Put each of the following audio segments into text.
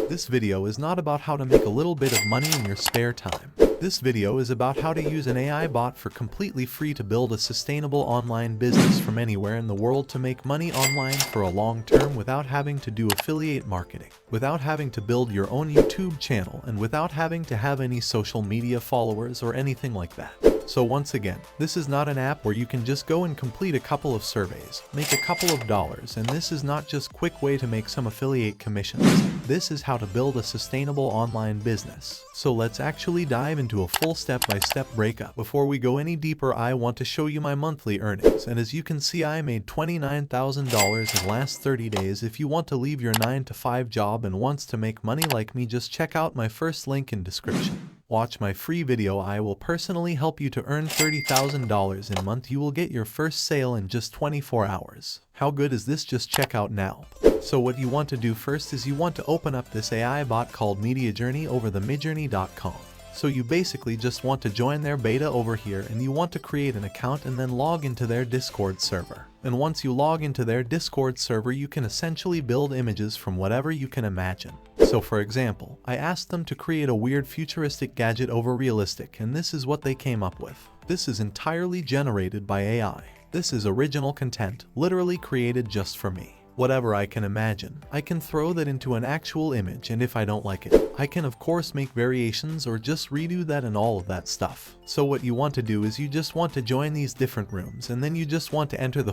This video is not about how to make a little bit of money in your spare time. This video is about how to use an AI bot for completely free to build a sustainable online business from anywhere in the world to make money online for a long term without having to do affiliate marketing, without having to build your own YouTube channel, and without having to have any social media followers or anything like that. So once again, this is not an app where you can just go and complete a couple of surveys, make a couple of dollars, and this is not just a quick way to make some affiliate commissions. This is how to build a sustainable online business. So let's actually dive into a full step-by-step breakup. Before we go any deeper, I want to show you my monthly earnings, and as you can see, I made $29,000 in last 30 days. If you want to leave your 9-to-5 job and wants to make money like me, just check out my first link in description. Watch my free video. I will personally help you to earn $30,000 in a month. You will get your first sale in just 24 hours. How good is this? Just check out now. So what you want to do first is you want to open up this AI bot called Media Journey over the midjourney.com. So you basically just want to join their beta over here, and you want to create an account and then log into their Discord server. And once you log into their Discord server, you can essentially build images from whatever you can imagine. So for example, I asked them to create a weird futuristic gadget over realistic, and this is what they came up with. This is entirely generated by AI. This is original content, literally created just for me. Whatever I can imagine, I can throw that into an actual image, and if I don't like it, I can of course make variations or just redo that and all of that stuff. So what you want to do is you just want to join these different rooms, and then you just want to enter the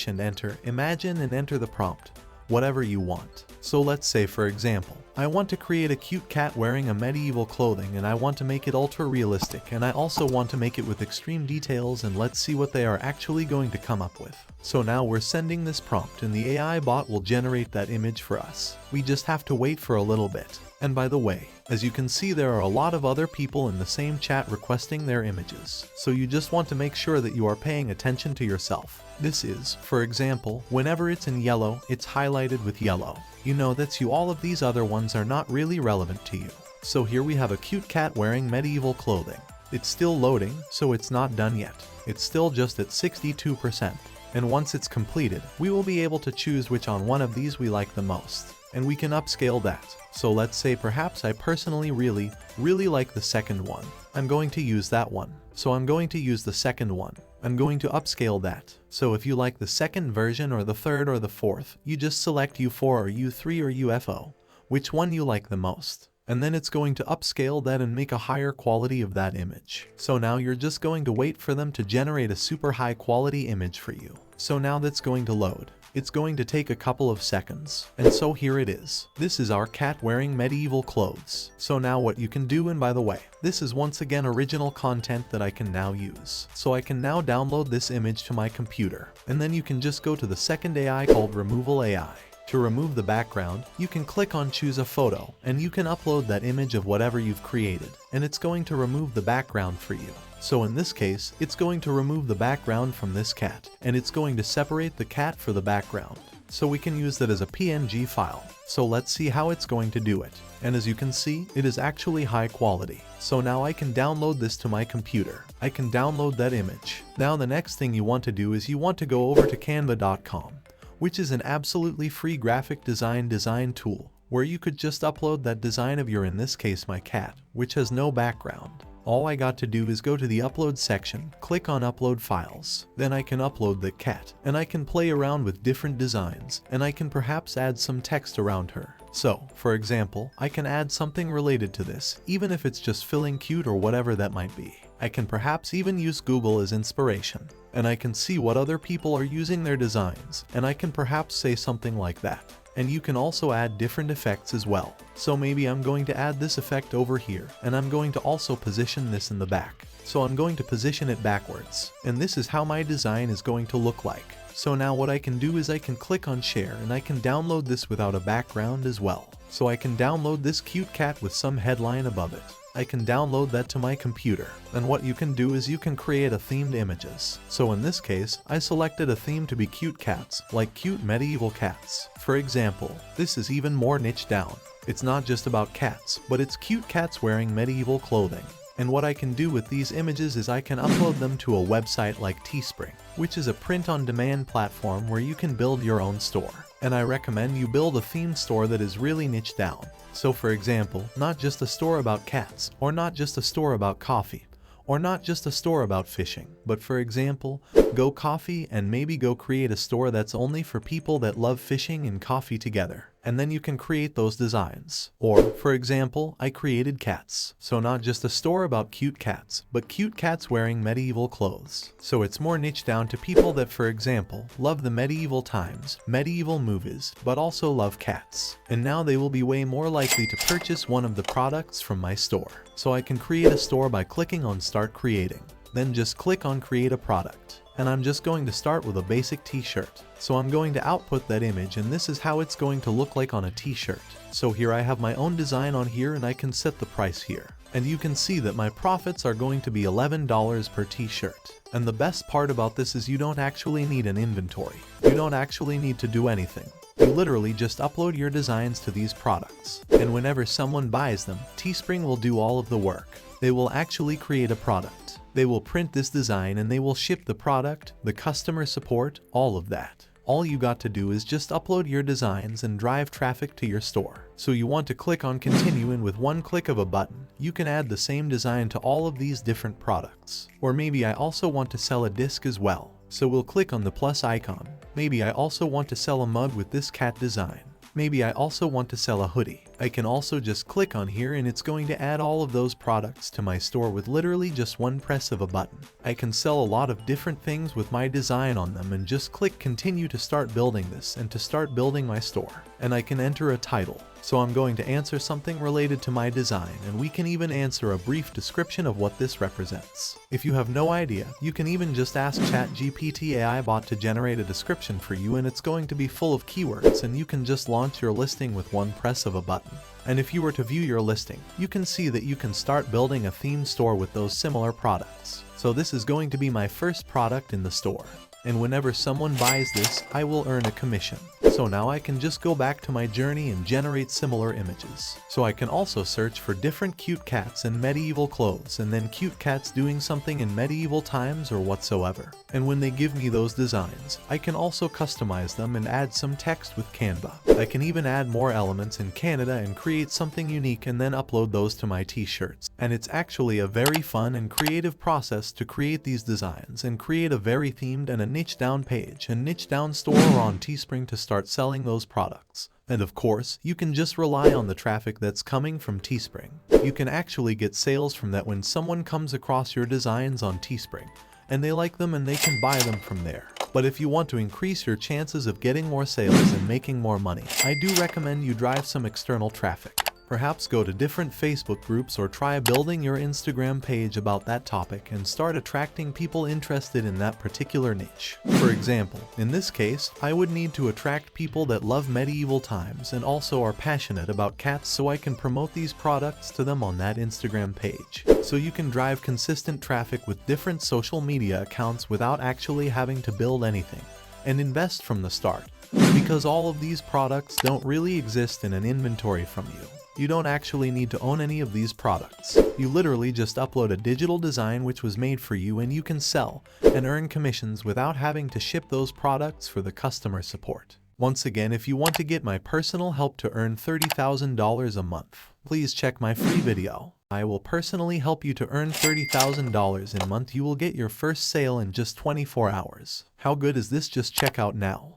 / and enter imagine and enter the prompt, whatever you want. So let's say for example, I want to create a cute cat wearing a medieval clothing, and I want to make it ultra realistic, and I also want to make it with extreme details, and let's see what they are actually going to come up with. So now we're sending this prompt and the AI bot will generate that image for us. We just have to wait for a little bit. And by the way, as you can see, there are a lot of other people in the same chat requesting their images. So you just want to make sure that you are paying attention to yourself. This is, for example, whenever it's in yellow, it's highlighted with yellow. You know that's you. All of these other ones are not really relevant to you. So here we have a cute cat wearing medieval clothing. It's still loading, so it's not done yet. It's still just at 62%. And once it's completed, we will be able to choose which on one of these we like the most. And we can upscale that. So let's say perhaps I personally really like the second one. I'm going to use that one. So I'm going to use the second one. I'm going to upscale that. So if you like the second version or the third or the fourth, you just select U4 or U3 or UFO, which one you like the most. And then it's going to upscale that and make a higher quality of that image. So now you're just going to wait for them to generate a super high quality image for you. So now that's going to load. It's going to take a couple of seconds. And so here it is. This is our cat wearing medieval clothes. So now what you can do, and by the way, this is once again original content that I can now use. So I can now download this image to my computer. And then you can just go to the second AI called Removal AI. To remove the background, you can click on choose a photo, and you can upload that image of whatever you've created, and it's going to remove the background for you. So in this case, it's going to remove the background from this cat, and it's going to separate the cat for the background. So we can use that as a PNG file. So let's see how it's going to do it. And as you can see, it is actually high quality. So now I can download this to my computer. I can download that image. Now the next thing you want to do is you want to go over to canva.com. which is an absolutely free graphic design tool, where you could just upload that design of your, in this case my cat, which has no background. All I got to do is go to the upload section, click on upload files, then I can upload the cat, and I can play around with different designs, and I can perhaps add some text around her. So, for example, I can add something related to this, even if it's just feeling cute or whatever that might be. I can perhaps even use Google as inspiration, and I can see what other people are using their designs, and I can perhaps say something like that. And you can also add different effects as well. So maybe I'm going to add this effect over here, and I'm going to also position this in the back. So I'm going to position it backwards, and this is how my design is going to look like. So now what I can do is I can click on share, and I can download this without a background as well. So I can download this cute cat with some headline above it. I can download that to my computer. And what you can do is you can create a themed images. So in this case, I selected a theme to be cute cats, like cute medieval cats. For example, this is even more niche down. It's not just about cats, but it's cute cats wearing medieval clothing. And what I can do with these images is I can upload them to a website like Teespring, which is a print-on-demand platform where you can build your own store. And I recommend you build a theme store that is really niche down. So for example, not just a store about cats, or not just a store about coffee, or not just a store about fishing, but for example, Go Coffee, and maybe go create a store that's only for people that love fishing and coffee together. And then you can create those designs. Or, for example, I created cats. So not just a store about cute cats, but cute cats wearing medieval clothes. So it's more niche down to people that, for example, love the medieval times, medieval movies, but also love cats. And now they will be way more likely to purchase one of the products from my store. So I can create a store by clicking on Start Creating. Then just click on Create a Product. And I'm just going to start with a basic t-shirt. So I'm going to output that image, and this is how it's going to look like on a t-shirt. So here I have my own design on here, and I can set the price here. And you can see that my profits are going to be $11 per t-shirt. And the best part about this is you don't actually need an inventory. You don't actually need to do anything. You literally just upload your designs to these products. And whenever someone buys them, Teespring will do all of the work. They will actually create a product. They will print this design and they will ship the product, the customer support, all of that. All you got to do is just upload your designs and drive traffic to your store. So you want to click on continue, and with one click of a button, you can add the same design to all of these different products. Or maybe I also want to sell a disc as well. So we'll click on the plus icon. Maybe I also want to sell a mug with this cat design. Maybe I also want to sell a hoodie. I can also just click on here, and it's going to add all of those products to my store with literally just one press of a button. I can sell a lot of different things with my design on them, and just click continue to start building this and to start building my store. And I can enter a title. So I'm going to answer something related to my design, and we can even answer a brief description of what this represents. If you have no idea, you can even just ask ChatGPT AI bot to generate a description for you, and it's going to be full of keywords, and you can just launch your listing with one press of a button. And if you were to view your listing, you can see that you can start building a themed store with those similar products. So this is going to be my first product in the store. And whenever someone buys this, I will earn a commission. So now I can just go back to my journey and generate similar images. So I can also search for different cute cats in medieval clothes, and then cute cats doing something in medieval times or whatsoever. And when they give me those designs, I can also customize them and add some text with Canva. I can even add more elements in Canada and create something unique and then upload those to my t-shirts. And it's actually a very fun and creative process to create these designs and create a very themed and a niche down page and niche down store on Teespring to start selling those products. And of course, you can just rely on the traffic that's coming from Teespring. You can actually get sales from that when someone comes across your designs on Teespring and they like them, and they can buy them from there. But if you want to increase your chances of getting more sales and making more money, I do recommend you drive some external traffic. Perhaps go to different Facebook groups or try building your Instagram page about that topic and start attracting people interested in that particular niche. For example, in this case, I would need to attract people that love medieval times and also are passionate about cats, so I can promote these products to them on that Instagram page. So you can drive consistent traffic with different social media accounts without actually having to build anything and invest from the start, because all of these products don't really exist in an inventory from you. You don't actually need to own any of these products. You literally just upload a digital design which was made for you, and you can sell and earn commissions without having to ship those products for the customer support. Once again, if you want to get my personal help to earn $30,000 a month, please check my free video. I will personally help you to earn $30,000 in a month. You will get your first sale in just 24 hours. How good is this? Just check out now.